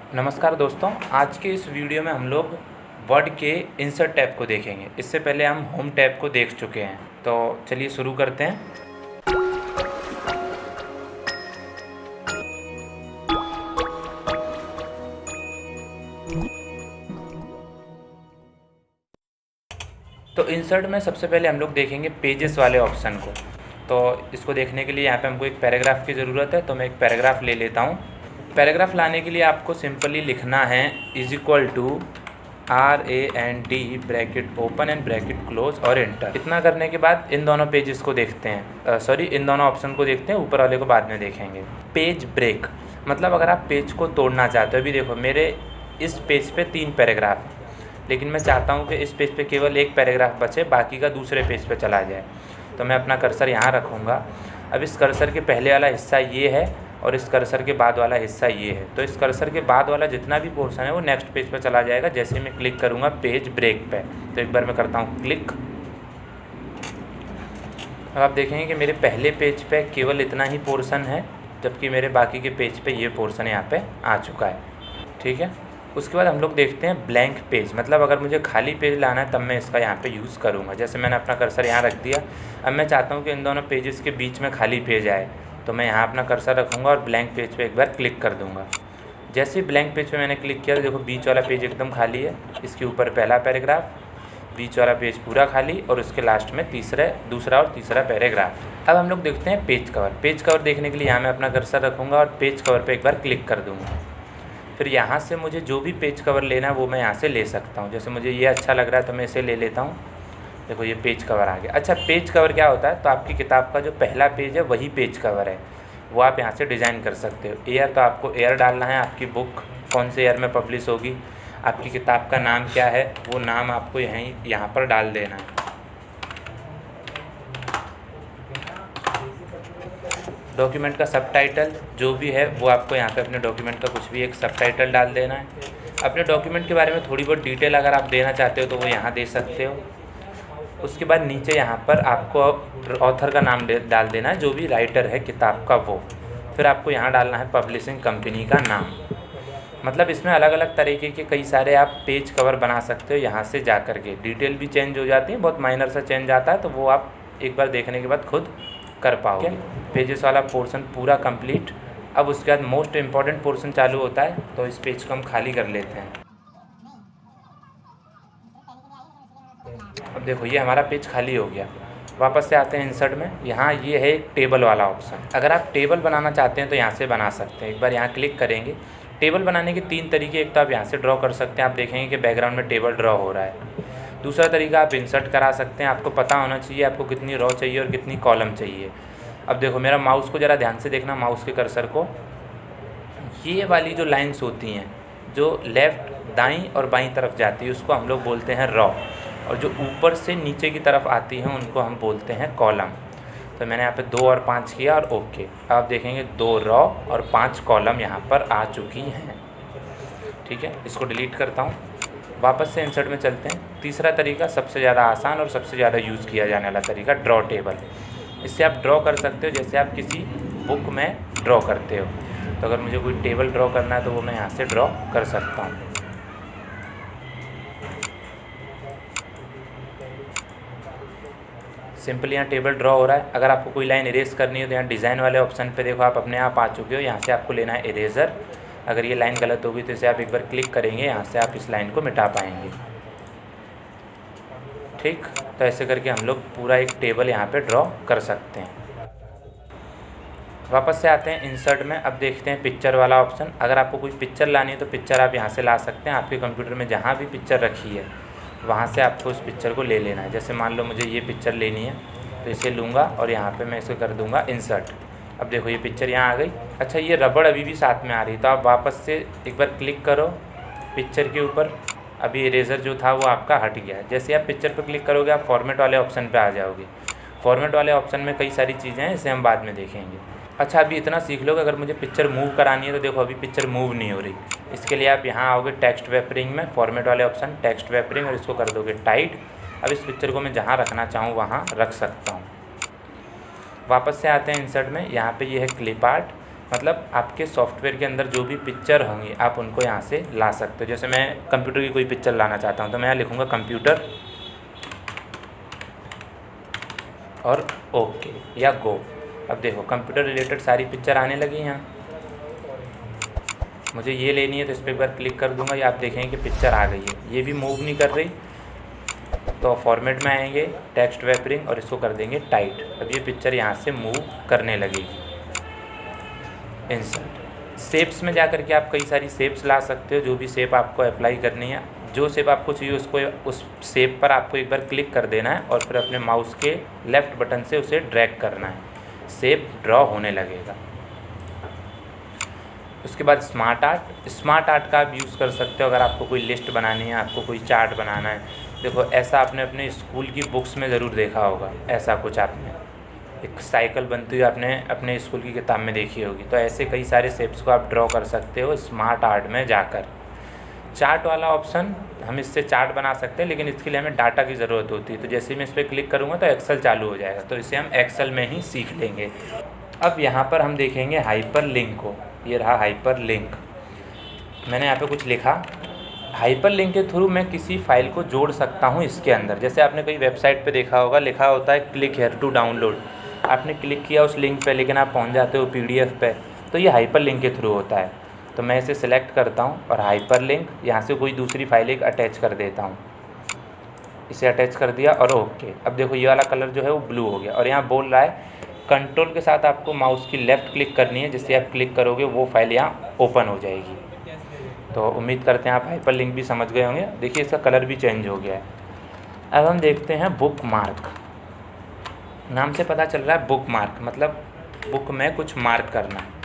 नमस्कार दोस्तों, आज के इस वीडियो में हम लोग वर्ड के इंसर्ट टैब को देखेंगे। इससे पहले हम होम टैब को देख चुके हैं, तो चलिए शुरू करते हैं। तो इंसर्ट में सबसे पहले हम लोग देखेंगे पेजेस वाले ऑप्शन को। तो इसको देखने के लिए यहाँ पे हमको एक पैराग्राफ की ज़रूरत है, तो मैं एक पैराग्राफ ले लेता हूँ। पैराग्राफ लाने के लिए आपको सिंपली लिखना है = RAND bracket open and bracket close और एंटर। इतना करने के बाद इन दोनों पेजेस को देखते हैं, इन दोनों ऑप्शन को देखते हैं, ऊपर वाले को बाद में देखेंगे। पेज ब्रेक मतलब अगर आप पेज को तोड़ना चाहते हो। अभी देखो मेरे इस पेज पे 3 पैराग्राफ, लेकिन मैं चाहता हूँ कि इस पेज पे केवल एक पैराग्राफ बचे, बाकी का दूसरे पेज पे चला जाए। तो मैं अपना कर्सर यहाँ रखूँगा। अब इस कर्सर के पहले वाला हिस्सा ये है और इस कर्सर के बाद वाला हिस्सा ये है। तो इस कर्सर के बाद वाला जितना भी पोर्शन है वो नेक्स्ट पेज पे चला जाएगा जैसे मैं क्लिक करूँगा पेज ब्रेक पे। तो एक बार मैं करता हूँ क्लिक। अब आप देखेंगे कि मेरे पहले पेज पे केवल इतना ही पोर्शन है, जबकि मेरे बाकी के पेज पे ये पोर्शन यहाँ पे आ चुका है। ठीक है, उसके बाद हम लोग देखते हैं ब्लैंक पेज। मतलब अगर मुझे खाली पेज लाना है तब मैं इसका यहाँ पे यूज़ करूँगा। जैसे मैंने अपना कर्सर यहाँ रख दिया। अब मैं चाहता हूँ कि इन दोनों पेजेस के बीच में खाली पेज आए, तो मैं यहाँ अपना कर्सर रखूँगा और ब्लैंक पेज पे एक बार क्लिक कर दूँगा। जैसे ही ब्लैंक पेज पे मैंने क्लिक किया तो देखो बीच वाला पेज एकदम खाली है। इसके ऊपर पहला पैराग्राफ, बीच वाला पेज पूरा खाली और उसके लास्ट में दूसरा और तीसरा पैराग्राफ। अब हम लोग देखते हैं पेज कवर। पेज कवर देखने के लिए यहाँ मैं अपना कर्सर रखूँगा और पेज कवर पर एक बार क्लिक कर दूँगा। फिर यहाँ से मुझे जो भी पेज कवर लेना है वो मैं यहाँ से ले सकता हूँ। जैसे मुझे ये अच्छा लग रहा है तो मैं इसे ले लेता हूँ। देखो ये पेज कवर आ गया। अच्छा, पेज कवर क्या होता है? तो आपकी किताब का जो पहला पेज है वही पेज कवर है, वो आप यहाँ से डिज़ाइन कर सकते हो। ईयर तो आपको ईयर डालना है, आपकी बुक कौन से ईयर में पब्लिश होगी, आपकी किताब का नाम क्या है वो नाम आपको यहाँ पर डाल देना है। डॉक्यूमेंट का सबटाइटल जो भी है वो आपको यहाँ पे अपने डॉक्यूमेंट का कुछ भी एक सबटाइटल डाल देना है। अपने डॉक्यूमेंट के बारे में थोड़ी बहुत डिटेल अगर आप देना चाहते हो तो वो यहाँ दे सकते हो। उसके बाद नीचे यहाँ पर आपको ऑथर का नाम डाल देना है, जो भी राइटर है किताब का वो। फिर आपको यहाँ डालना है पब्लिशिंग कंपनी का नाम। मतलब इसमें अलग अलग तरीके के कई सारे आप पेज कवर बना सकते हो। यहाँ से जा कर के डिटेल भी चेंज हो जाती है, बहुत माइनर सा चेंज आता है, तो वो आप एक बार देखने के बाद खुद कर पाओगे। पेजेस वाला पोर्शन पूरा कंप्लीट। अब उसके बाद मोस्ट इम्पॉर्टेंट पोर्शन चालू होता है, तो इस पेज को हम खाली कर लेते हैं। अब देखो ये हमारा पेज खाली हो गया। वापस से आते हैं इंसर्ट में। यहाँ ये है एक टेबल वाला ऑप्शन। अगर आप टेबल बनाना चाहते हैं तो यहाँ से बना सकते हैं। एक बार यहाँ क्लिक करेंगे। टेबल बनाने के 3 तरीके। एक तो आप यहाँ से ड्रॉ कर सकते हैं, आप देखेंगे कि बैकग्राउंड में टेबल ड्रॉ हो रहा है। दूसरा तरीका आप इंसर्ट करा सकते हैं। आपको पता होना चाहिए आपको कितनी रो चाहिए और कितनी कॉलम चाहिए। अब देखो मेरा माउस को ज़रा ध्यान से देखना, माउस के कर्सर को। ये वाली जो लाइंस होती हैं जो लेफ़्ट, दाईं और बाईं तरफ जाती है उसको हम लोग बोलते हैं रो, और जो ऊपर से नीचे की तरफ आती हैं उनको हम बोलते हैं कॉलम। तो मैंने यहाँ पे 2 और 5 किया और ओके। आप देखेंगे 2 रो और 5 कॉलम यहाँ पर आ चुकी हैं। ठीक है, इसको डिलीट करता हूँ। वापस से इंसर्ट में चलते हैं। तीसरा तरीका सबसे ज़्यादा आसान और सबसे ज़्यादा यूज़ किया जाने वाला तरीका, ड्रॉ टेबल। इससे आप ड्रॉ कर सकते हो जैसे आप किसी बुक में ड्रॉ करते हो। तो अगर मुझे कोई टेबल ड्रॉ करना है तो वो मैं यहाँ से ड्रॉ कर सकता हूँ। सिंपली यहाँ टेबल ड्रॉ हो रहा है। अगर आपको कोई लाइन इरेज करनी हो तो यहाँ डिज़ाइन वाले ऑप्शन पे देखो आप अपने आप आ चुके हो। यहाँ से आपको लेना है इरेज़र। अगर ये लाइन गलत होगी तो इसे आप एक बार क्लिक करेंगे, यहाँ से आप इस लाइन को मिटा पाएंगे। ठीक, तो ऐसे करके हम लोग पूरा एक टेबल यहाँ पे ड्रॉ कर सकते हैं। वापस से आते हैं इंसर्ट में। अब देखते हैं पिक्चर वाला ऑप्शन। अगर आपको कोई पिक्चर लानी है तो पिक्चर आप यहाँ से ला सकते हैं। आपके कंप्यूटर में जहाँ भी पिक्चर रखी है वहाँ से आपको उस पिक्चर को ले लेना है। जैसे मान लो मुझे ये पिक्चर लेनी है तो इसे लूँगा और यहाँ पे मैं इसे कर दूँगा इंसर्ट। अब देखो ये पिक्चर यहाँ आ गई। अच्छा, ये रबड़ अभी भी साथ में आ रही है, तो आप वापस से एक बार क्लिक करो पिक्चर के ऊपर। अभी इरेज़र जो था वो आपका हट गया है। जैसे आप पिक्चर पर क्लिक करोगे आप फॉर्मेट वाले ऑप्शन पर आ जाओगे। फॉर्मेट वाले ऑप्शन में कई सारी चीज़ें हैं, इसे हम बाद में देखेंगे। अच्छा, अभी इतना सीख लो कि अगर मुझे पिक्चर मूव करानी है तो देखो अभी पिक्चर मूव नहीं हो रही। इसके लिए आप यहाँ आओगे टेक्स्ट वेपरिंग में, फॉर्मेट वाले ऑप्शन, टेक्स्ट वेपरिंग, और इसको कर दोगे टाइट। अब इस पिक्चर को मैं जहाँ रखना चाहूँ वहाँ रख सकता हूँ। वापस से आते हैं इंसर्ट में। यहाँ पे ये है क्लिप आर्ट। मतलब आपके सॉफ्टवेयर के अंदर जो भी पिक्चर होंगी आप उनको यहाँ से ला सकते हो। जैसे मैं कंप्यूटर की कोई पिक्चर लाना चाहता हूँ तो मैं यहाँ लिखूँगा कंप्यूटर और ओके या गो। अब देखो कंप्यूटर रिलेटेड सारी पिक्चर आने लगी यहाँ। मुझे ये लेनी है तो इस पर एक बार क्लिक कर दूंगा, ये आप देखेंगे कि पिक्चर आ गई है। ये भी मूव नहीं कर रही, तो फॉर्मेट में आएंगे टेक्स्ट रैपिंग और इसको कर देंगे टाइट। अब ये पिक्चर यहाँ से मूव करने लगेगी। इंसर्ट शेप्स में जाकर के आप कई सारी शेप्स ला सकते हो, जो भी शेप आपको अप्लाई करनी है। जो शेप आपको चाहिए उसको उस शेप पर आपको एक बार क्लिक कर देना है और फिर अपने माउस के लेफ़्ट बटन से उसे ड्रैग करना है, शेप ड्रॉ होने लगेगा। उसके बाद स्मार्ट आर्ट का आप यूज़ कर सकते हो अगर आपको कोई लिस्ट बनानी है, आपको कोई चार्ट बनाना है। देखो ऐसा आपने अपने स्कूल की बुक्स में ज़रूर देखा होगा, ऐसा कुछ आपने एक साइकिल बनती हुई आपने अपने स्कूल की किताब में देखी होगी। तो ऐसे कई सारे शेप्स को आप ड्रॉ कर सकते हो स्मार्ट आर्ट में जाकर। चार्ट वाला ऑप्शन, हम इससे चार्ट बना सकते हैं, लेकिन इसके लिए हमें डाटा की ज़रूरत होती है। तो जैसे ही मैं इस पर क्लिक करूँगा तो एक्सेल चालू हो जाएगा, तो इसे हम एक्सेल में ही सीख लेंगे। अब यहाँ पर हम देखेंगे हाइपर लिंक को। ये रहा हाइपर लिंक। मैंने यहाँ पे कुछ लिखा, हाइपर लिंक के थ्रू मैं किसी फाइल को जोड़ सकता हूँ इसके अंदर। जैसे आपने कई वेबसाइट पे देखा होगा, लिखा होता है क्लिक हेयर टू डाउनलोड। आपने क्लिक किया उस लिंक पे, लेकिन आप पहुँच जाते हो PDF पे, तो ये हाइपर लिंक के थ्रू होता है। तो मैं इसे सिलेक्ट करता हूँ और हाइपर लिंक यहाँ से कोई दूसरी फाइल एक अटैच कर देता हूँ। इसे अटैच कर दिया और ओके। अब देखो ये वाला कलर जो है वो ब्लू हो गया। और यहाँ बोल रहा है कंट्रोल के साथ आपको माउस की लेफ़्ट क्लिक करनी है, जिससे आप क्लिक करोगे वो फाइल यहाँ ओपन हो जाएगी। तो उम्मीद करते हैं आप हाइपर लिंक भी समझ गए होंगे। देखिए इसका कलर भी चेंज हो गया है। अब हम देखते हैं बुक मार्क। नाम से पता चल रहा है बुक मार्क मतलब बुक में कुछ मार्क करना है।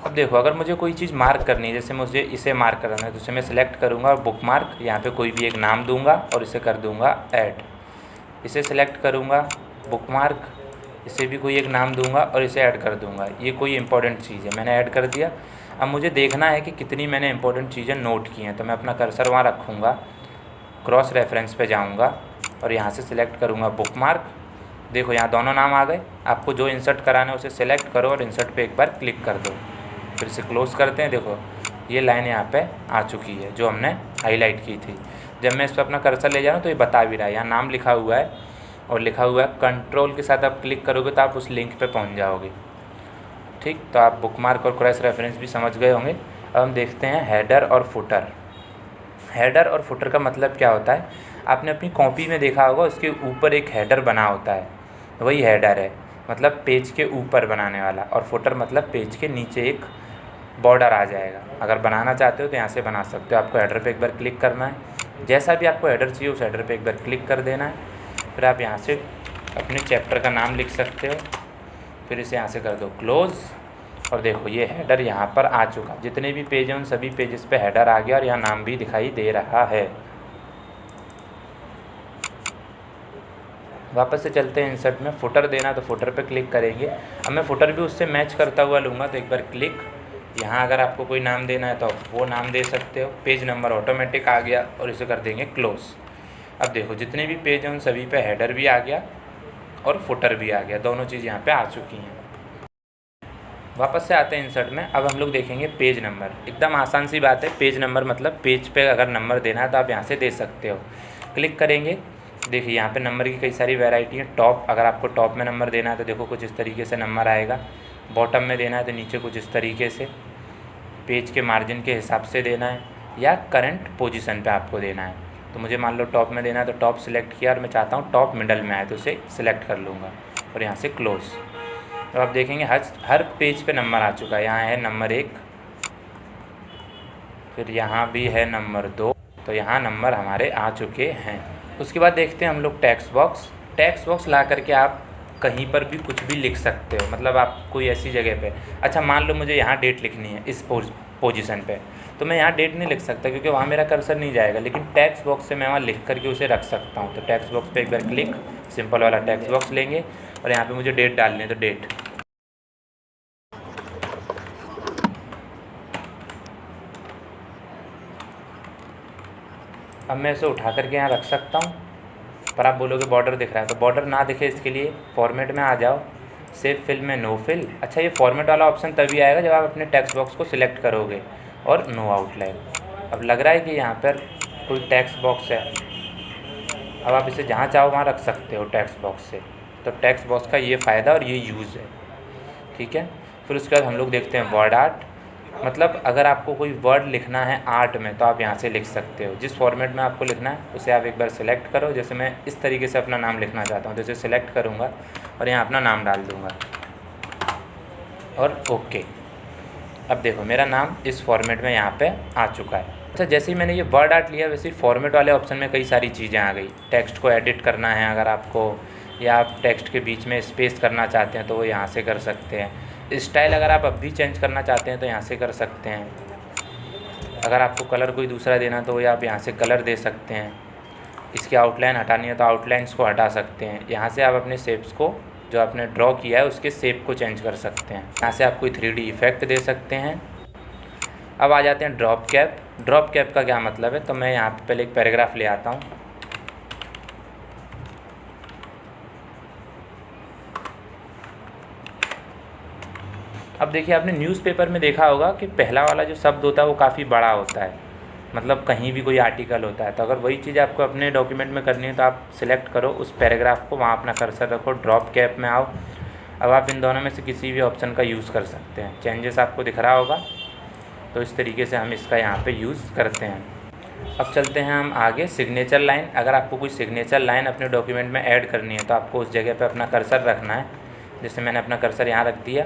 अब देखो अगर मुझे कोई चीज़ मार्क करनी है, जैसे मुझे इसे मार्क करना है, तो इसे मैं सिलेक्ट करूँगा और बुक मार्क यहाँ पे कोई भी एक नाम दूंगा और इसे कर दूंगा ऐड। इसे सिलेक्ट करूँगा बुक मार्क, इसे भी कोई एक नाम दूंगा और इसे ऐड कर दूंगा। ये कोई इंपॉर्टेंट चीज़ है, मैंने ऐड कर दिया। अब मुझे देखना है कि कितनी मैंने इंपॉर्टेंट चीज़ें नोट की हैं, तो मैं अपना कर्सर वहाँ रखूँगा, क्रॉस रेफरेंस पे जाऊँगा और यहाँ से सिलेक्ट करूँगा बुक मार्क। देखो यहाँ दोनों नाम आ गए। आपको जो इंसर्ट कराना है उसे सिलेक्ट करो और इंसर्ट पे एक बार क्लिक कर दो, फिर से क्लोज़ करते हैं। देखो ये लाइन यहाँ पे आ चुकी है जो हमने हाईलाइट की थी। जब मैं इस पर अपना कर्सर ले जा रहा हूँ तो ये बता भी रहा है, यहाँ नाम लिखा हुआ है और लिखा हुआ है कंट्रोल के साथ आप क्लिक करोगे तो आप उस लिंक पे पहुँच जाओगे। ठीक, तो आप बुकमार्क और क्रॉस रेफरेंस भी समझ गए होंगे। अब हम देखते हैं हेडर और फुटर। हेडर और फुटर का मतलब क्या होता है, आपने अपनी कॉपी में देखा होगा उसके ऊपर एक हेडर बना होता है, वही हेडर है, मतलब पेज के ऊपर बनाने वाला। और फुटर मतलब पेज के नीचे एक बॉर्डर आ जाएगा। अगर बनाना चाहते हो तो यहाँ से बना सकते हो। आपको हेडर पे एक बार क्लिक करना है, जैसा भी आपको हेडर चाहिए उस हेडर पे एक बार क्लिक कर देना है। फिर आप यहाँ से अपने चैप्टर का नाम लिख सकते हो, फिर इसे यहाँ से कर दो क्लोज़। और देखो ये हेडर यहाँ पर आ चुका। जितने भी पेज हैं उन सभी पेजेस पे हेडर आ गया और यहाँ नाम भी दिखाई दे रहा है। वापस से चलते हैं इंसर्ट में। फुटर देना तो फुटर पे क्लिक करेंगे। अब मैं फुटर भी उससे मैच करता हुआ लूँगा, तो एक बार क्लिक। यहाँ अगर आपको कोई नाम देना है तो वो नाम दे सकते हो। पेज नंबर ऑटोमेटिक आ गया और इसे कर देंगे क्लोज़। अब देखो जितने भी पेज हैं उन सभी पे हेडर भी आ गया और फुटर भी आ गया, दोनों चीज़ यहाँ पे आ चुकी हैं। वापस से आते हैं इंसर्ट में। अब हम लोग देखेंगे पेज नंबर। एकदम आसान सी बात है। पेज नंबर मतलब पेज पे अगर नंबर देना है तो आप यहाँ से दे सकते हो। क्लिक करेंगे, देखिए यहाँ पे नंबर की कई सारी वैरायटी है। टॉप, अगर आपको टॉप में नंबर देना है तो देखो कुछ इस तरीके से नंबर आएगा। बॉटम में देना है तो नीचे कुछ इस तरीके से। पेज के मार्जिन के हिसाब से देना है या करंट पोजीशन पे आपको देना है। तो मुझे मान लो टॉप में देना है तो टॉप सिलेक्ट किया और मैं चाहता हूँ टॉप मिडल में आए तो उसे सिलेक्ट कर लूँगा और यहाँ से क्लोज़। तो आप देखेंगे हर पेज पे नंबर आ चुका है। यहाँ है नंबर 1, फिर यहाँ भी है नंबर 2, तो यहाँ नंबर हमारे आ चुके हैं। उसके बाद देखते हैं हम लोग टेक्स्ट बॉक्स। टेक्स्ट बॉक्स ला करके आप कहीं पर भी कुछ भी लिख सकते हो, मतलब आप कोई ऐसी जगह पे, अच्छा मान लो मुझे यहाँ डेट लिखनी है इस पोजीशन पे, तो मैं यहाँ डेट नहीं लिख सकता क्योंकि वहाँ मेरा कर्सर नहीं जाएगा, लेकिन टेक्स्ट बॉक्स से मैं वहाँ लिख करके उसे रख सकता हूँ। तो टेक्स्ट बॉक्स पे एक बार क्लिक, सिंपल वाला टेक्स्ट बॉक्स लेंगे और यहाँ पे मुझे डेट डालनी है तो डेट। अब मैं इसे उठा करके यहाँ रख सकता हूँ, पर आप बोलोगे बॉर्डर दिख रहा है, तो बॉर्डर ना दिखे इसके लिए फॉर्मेट में आ जाओ, सेव फिल में नो फिल। अच्छा, ये फॉर्मेट वाला ऑप्शन तभी आएगा जब आप अपने टेक्स्ट बॉक्स को सिलेक्ट करोगे, और नो आउटलाइन। अब लग रहा है कि यहाँ पर कोई टेक्स्ट बॉक्स है, अब आप इसे जहाँ चाहो वहाँ रख सकते हो टेक्स्ट बॉक्स से। तो टेक्स्ट बॉक्स का ये फ़ायदा और ये यूज़ है, ठीक है। फिर उसके बाद हम लोग देखते हैं वर्ड आर्ट। मतलब अगर आपको कोई वर्ड लिखना है आर्ट में तो आप यहाँ से लिख सकते हो, जिस फॉर्मेट में आपको लिखना है उसे आप एक बार सिलेक्ट करो। जैसे मैं इस तरीके से अपना नाम लिखना चाहता हूँ तो इसे सिलेक्ट करूँगा और यहाँ अपना नाम डाल दूँगा और ओके। अब देखो मेरा नाम इस फॉर्मेट में यहाँ पे आ चुका है। अच्छा, जैसे ही मैंने ये वर्ड आर्ट लिया वैसे ही फॉर्मेट वाले ऑप्शन में कई सारी चीज़ें आ गई। टेक्स्ट को एडिट करना है अगर आपको, या आप टेक्स्ट के बीच में स्पेस करना चाहते हैं तो वो यहाँ से कर सकते हैं। स्टाइल अगर आप अब भी चेंज करना चाहते हैं तो यहाँ से कर सकते हैं। अगर आपको कलर कोई दूसरा देना तो वो आप यहाँ से कलर दे सकते हैं। इसकी आउटलाइन हटानी है तो आउटलाइंस को हटा सकते हैं। यहाँ से आप अपने शेप्स को जो आपने ड्रॉ किया है उसके शेप को चेंज कर सकते हैं। यहाँ से आप कोई 3D इफ़ेक्ट दे सकते हैं। अब आ जाते हैं ड्रॉप कैप। ड्रॉप कैप का क्या मतलब है, तो मैं यहाँ पे पहले एक पैराग्राफ ले आता हूँ। अब देखिए, आपने न्यूज़पेपर में देखा होगा कि पहला वाला जो शब्द होता है वो काफ़ी बड़ा होता है, मतलब कहीं भी कोई आर्टिकल होता है। तो अगर वही चीज़ आपको अपने डॉक्यूमेंट में करनी है तो आप सिलेक्ट करो उस पैराग्राफ को, वहाँ अपना कर्सर रखो, ड्रॉप कैप में आओ। अब आप इन दोनों में से किसी भी ऑप्शन का यूज़ कर सकते हैं। चेंजेस आपको दिख रहा होगा, तो इस तरीके से हम इसका यहाँ पे यूज़ करते हैं। अब चलते हैं हम आगे, सिग्नेचर लाइन। अगर आपको कोई सिग्नेचर लाइन अपने डॉक्यूमेंट में ऐड करनी है तो आपको उस जगह पे अपना कर्सर रखना है। जैसे मैंने अपना कर्सर यहाँ रख दिया।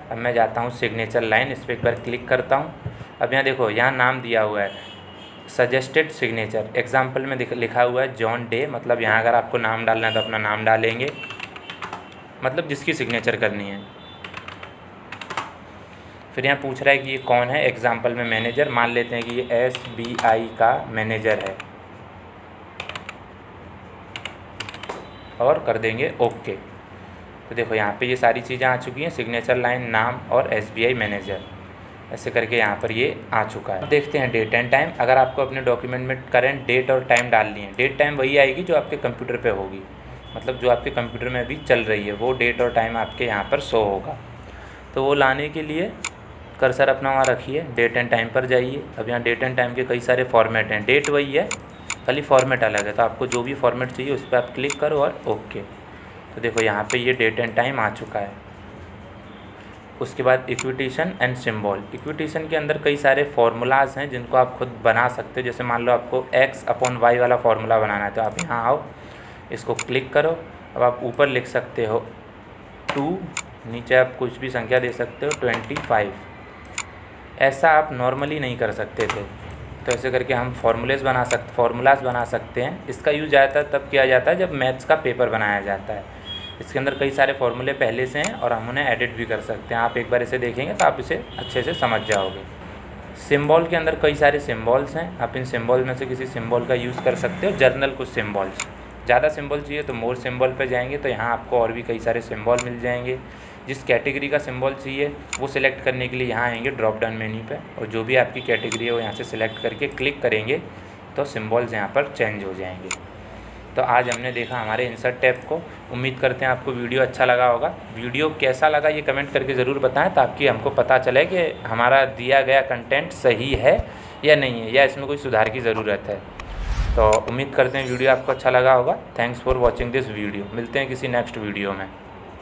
अब मैं जाता हूँ सिग्नेचर लाइन, इस पर एक बार क्लिक करता हूँ। अब यहाँ देखो, यहाँ नाम दिया हुआ है सजेस्टेड सिग्नेचर। एग्जाम्पल में लिखा हुआ है जॉन डे, मतलब यहाँ अगर आपको नाम डालना है तो अपना नाम डालेंगे, मतलब जिसकी सिग्नेचर करनी है। फिर यहाँ पूछ रहा है कि ये कौन है, एग्जाम्पल में मैनेजर, मान लेते हैं कि ये SBI का मैनेजर है, और कर देंगे ओके। तो देखो यहाँ पे ये सारी चीज़ें आ चुकी हैं, सिग्नेचर लाइन, नाम और SBI मैनेजर, ऐसे करके यहाँ पर ये आ चुका है। देखते हैं डेट एंड टाइम। अगर आपको अपने डॉक्यूमेंट में करंट डेट और टाइम डालनी है, डेट टाइम वही आएगी जो आपके कंप्यूटर पे होगी, मतलब जो आपके कंप्यूटर में अभी चल रही है वो डेट और टाइम आपके यहाँ पर शो होगा। तो वो लाने के लिए कर्सर अपना वहाँ रखिए, डेट एंड टाइम पर जाइए। अब यहाँ डेट एंड टाइम के कई सारे फॉर्मेट हैं, डेट वही है, खाली फॉर्मेट अलग है। तो आपको जो भी फॉर्मेट चाहिए उस पर आप क्लिक करो और ओके। तो देखो यहाँ पे ये डेट एंड टाइम आ चुका है। उसके बाद इक्विटेशन एंड सिंबल। इक्विटेशन के अंदर कई सारे फार्मूलाज हैं जिनको आप खुद बना सकते हो। जैसे मान लो आपको x/y वाला फार्मूला बनाना है तो आप यहाँ आओ, इसको क्लिक करो। अब आप ऊपर लिख सकते हो 2, नीचे आप कुछ भी संख्या दे सकते हो 25। ऐसा आप नॉर्मली नहीं कर सकते थे, तो ऐसे करके हम फार्मूलाज बना सकते हैं। इसका यूज़ ज़्यादातर तब किया जाता है जब मैथ्स का पेपर बनाया जाता है। इसके अंदर कई सारे फार्मूले पहले से हैं और हम उन्हें एडिट भी कर सकते हैं। आप एक बार इसे देखेंगे तो आप इसे अच्छे से समझ जाओगे। सिंबल के अंदर कई सारे सिंबल्स हैं, आप इन सिंबल में से किसी सिंबल का यूज़ कर सकते हो। जर्नल कुछ सिंबल्स, ज़्यादा सिंबल चाहिए तो मोर सिंबल पे जाएंगे तो यहाँ आपको और भी कई सारे सिंबल मिल जाएंगे। जिस कैटेगरी का सिंबल चाहिए वो सिलेक्ट करने के लिए यहाँ आएंगे ड्रॉप डाउन मेन्यू पे, और जो भी आपकी कैटेगरी है वो यहाँ से सिलेक्ट करके क्लिक करेंगे तो सिंबल्स यहाँ पर चेंज हो जाएंगे। तो आज हमने देखा हमारे इंसर्ट टैब को। उम्मीद करते हैं आपको वीडियो अच्छा लगा होगा। वीडियो कैसा लगा ये कमेंट करके ज़रूर बताएं, ताकि हमको पता चले कि हमारा दिया गया कंटेंट सही है या नहीं है, या इसमें कोई सुधार की ज़रूरत है। तो उम्मीद करते हैं वीडियो आपको अच्छा लगा होगा। Thanks for watching this video. मिलते हैं किसी नेक्स्ट वीडियो में।